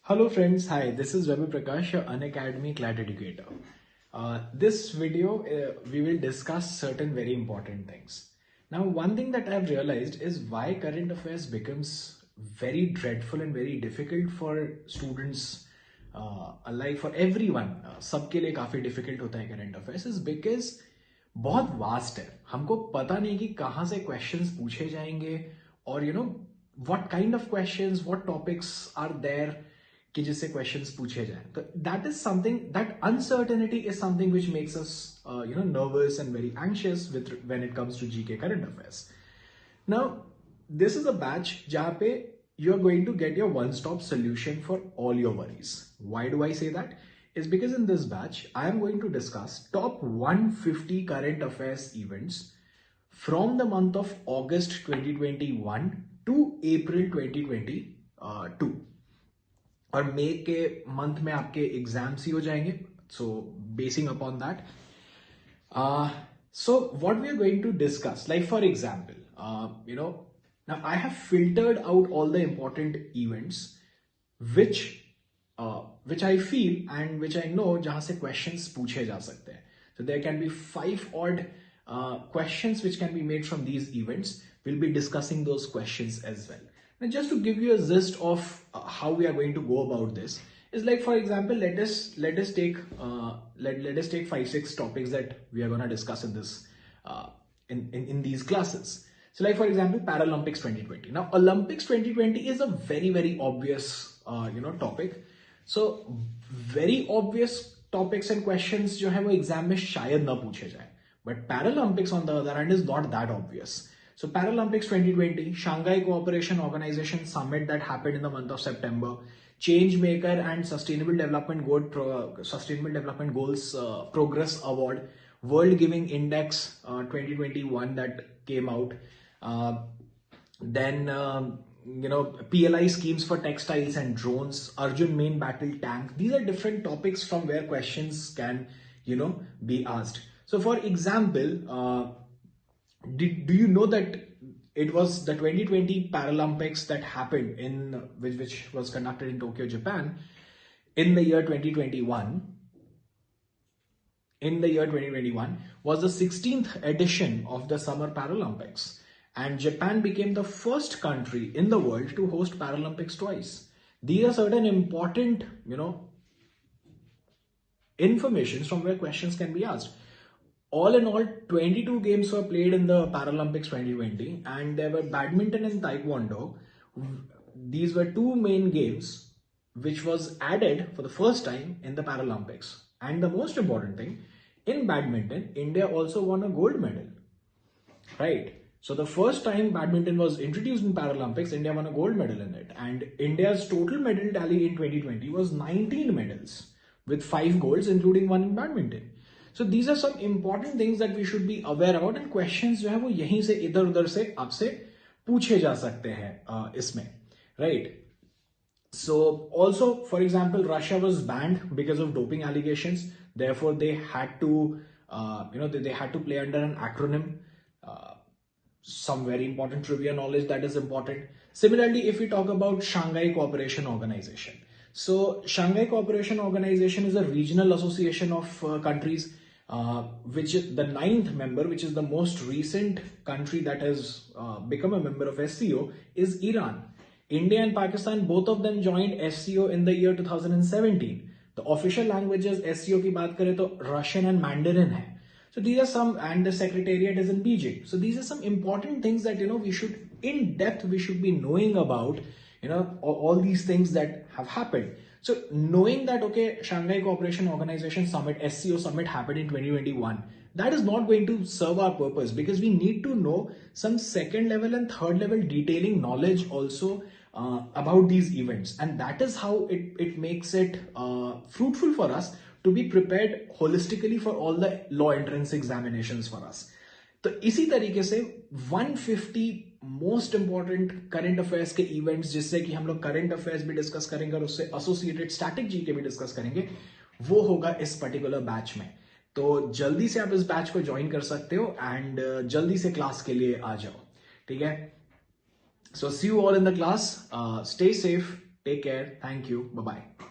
Hello friends, hi, this is Vaibhav Prakash, your Unacademy CLAT educator. This video, we will discuss certain very important things. Now, one thing that I've realized is why current affairs becomes very dreadful and very difficult for students, alike for everyone. सबके लिए काफी difficult होता है current affairs is because बहुत vast है. हमको पता नहीं कि कहाँ से questions पूछे जाएंगे और what kind of questions, what topics are there कि जिससे क्वेश्चंस पूछे जाए. तो that is something, that uncertainty is something which makes us nervous and very anxious with when it comes to GK current affairs. Now this is a batch जहां पे you are going to get your one stop solution for all your worries. Why do I say that? is because in this batch I am going to discuss top 150 current affairs events from the month of August 2021 to April 2022. और मई के month में आपके exams ही हो जाएंगे. So basing upon that, so what we are going to discuss, like for example now I have filtered out all the important events which I feel and which I know जहां से questions पूछे जा सकते हैं. So there can be 5 odd questions which can be made from these events. We'll be discussing those questions as well. Now, just to give you a gist of how we are going to go about this, is like, for example, let us take 5-6 topics that we are going to discuss in this in these classes. So, like for example, Paralympics 2020. Now, Olympics 2020 is a very obvious topic. So, very obvious topics and questions जो है वो exam में शायद ना पूछे जाए. But Paralympics on the other hand is not that obvious. So Paralympics 2020, Shanghai Cooperation Organization Summit that happened in the month of September, Change Maker and Sustainable Development Goals Progress Award, World Giving Index 2021 that came out, then PLI schemes for textiles and drones, Arjun main battle tank. These are different topics from where questions can be asked. So for example, do you know that it was the 2020 Paralympics that happened in which was conducted in Tokyo, Japan in the year 2021? In the year 2021 was the 16th edition of the Summer Paralympics, and Japan became the first country in the world to host Paralympics twice. These are certain important, informations from where questions can be asked. All in all, 22 games were played in the Paralympics 2020, and there were badminton and taekwondo. These were two main games which was added for the first time in the Paralympics. And the most important thing, in badminton, India also won a gold medal. Right? So the first time badminton was introduced in Paralympics, India won a gold medal in it. And India's total medal tally in 2020 was 19 medals with 5 golds, including 1 in badminton. So these are some important things that we should be aware about, and questions जो है वो यहीं से इधर उधर से आपसे पूछे जा सकते हैं इसमें, right? So also, for example, Russia was banned because of doping allegations. Therefore, they had to, they had to play under an acronym. Some very important trivia knowledge that is important. Similarly, if we talk about Shanghai Cooperation Organization. So Shanghai Cooperation Organization is a regional association of countries, which is the 9th member, which is the most recent country that has become a member of SCO, is Iran. India and Pakistan, both of them joined SCO in the year 2017. The official languages SCO की बात करें तो Russian and Mandarin है. So these are some, and the secretariat is in Beijing. So these are some important things that we should, in depth, we should be knowing about, all these things that have happened. So knowing that, okay, Shanghai Cooperation Organization Summit, SCO Summit happened in 2021, that is not going to serve our purpose, because we need to know some second level and third level detailing knowledge also about these events. And that is how it makes it fruitful for us to be prepared holistically for all the law entrance examinations for us. तो इसी तरीके से 150 most important current affairs के events, जिससे कि हम लोग current affairs भी डिस्कस करेंगे और उससे एसोसिएटेड स्टैटिक जीके भी डिस्कस करेंगे, वो होगा इस पर्टिकुलर बैच में. तो जल्दी से आप इस बैच को ज्वाइन कर सकते हो एंड जल्दी से क्लास के लिए आ जाओ. ठीक है? So see you all in the class. Stay safe. Take care. Thank you. Bye-bye.